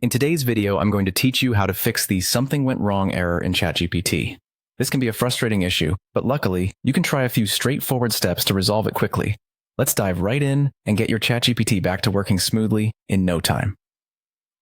In today's video, I'm going to teach you how to fix the something went wrong error in Chatgpt. This can be a frustrating issue, but luckily, you can try a few straightforward steps to resolve it quickly. Let's dive right in and get your Chatgpt back to working smoothly in no time.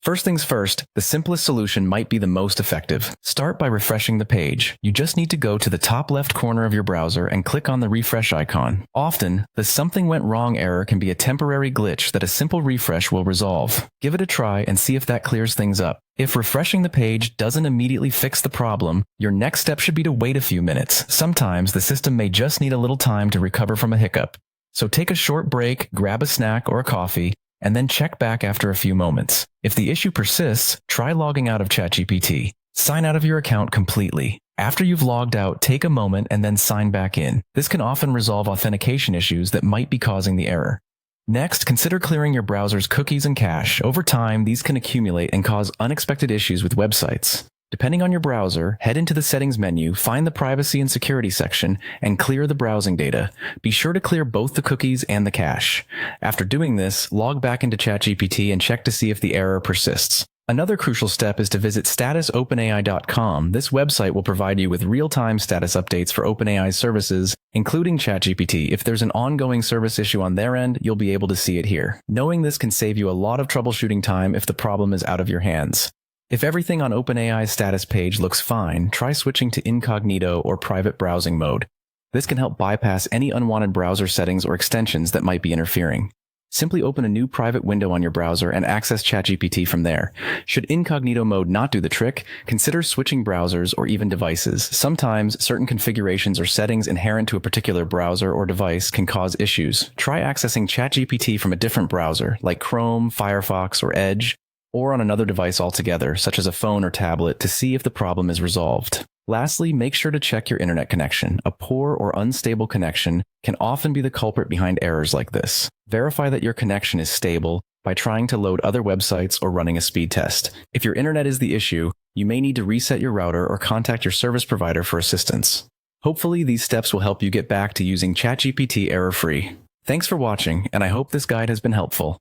First things first, the simplest solution might be the most effective. Start by refreshing the page. You just need to go to the top left corner of your browser and click on the refresh icon. Often, the something went wrong error can be a temporary glitch that a simple refresh will resolve. Give it a try and see if that clears things up. If refreshing the page doesn't immediately fix the problem, your next step should be to wait a few minutes. Sometimes the system may just need a little time to recover from a hiccup. So take a short break, grab a snack or a coffee, and then check back after a few moments. If the issue persists, try logging out of Chatgpt. Sign out of your account completely. After you've logged out, take a moment and then sign back in. This can often resolve authentication issues that might be causing the error. Next, consider clearing your browser's cookies and cache. Over time, these can accumulate and cause unexpected issues with websites. Depending on your browser, head into the Settings menu, find the Privacy and Security section, and clear the browsing data. Be sure to clear both the cookies and the cache. After doing this, log back into Chatgpt and check to see if the error persists. Another crucial step is to visit statusopenai.com. This website will provide you with real-time status updates for OpenAI's services, including Chatgpt. If there's an ongoing service issue on their end, you'll be able to see it here. Knowing this can save you a lot of troubleshooting time if the problem is out of your hands. If everything on OpenAI's status page looks fine, try switching to incognito or private browsing mode. This can help bypass any unwanted browser settings or extensions that might be interfering. Simply open a new private window on your browser and access Chatgpt from there. Should incognito mode not do the trick, consider switching browsers or even devices. Sometimes certain configurations or settings inherent to a particular browser or device can cause issues. Try accessing Chatgpt from a different browser, like Chrome, Firefox, or Edge, or on another device altogether, such as a phone or tablet, to see if the problem is resolved. Lastly, make sure to check your internet connection. A poor or unstable connection can often be the culprit behind errors like this. Verify that your connection is stable by trying to load other websites or running a speed test. If your internet is the issue, you may need to reset your router or contact your service provider for assistance. Hopefully, these steps will help you get back to using Chatgpt error-free. Thanks for watching, and I hope this guide has been helpful.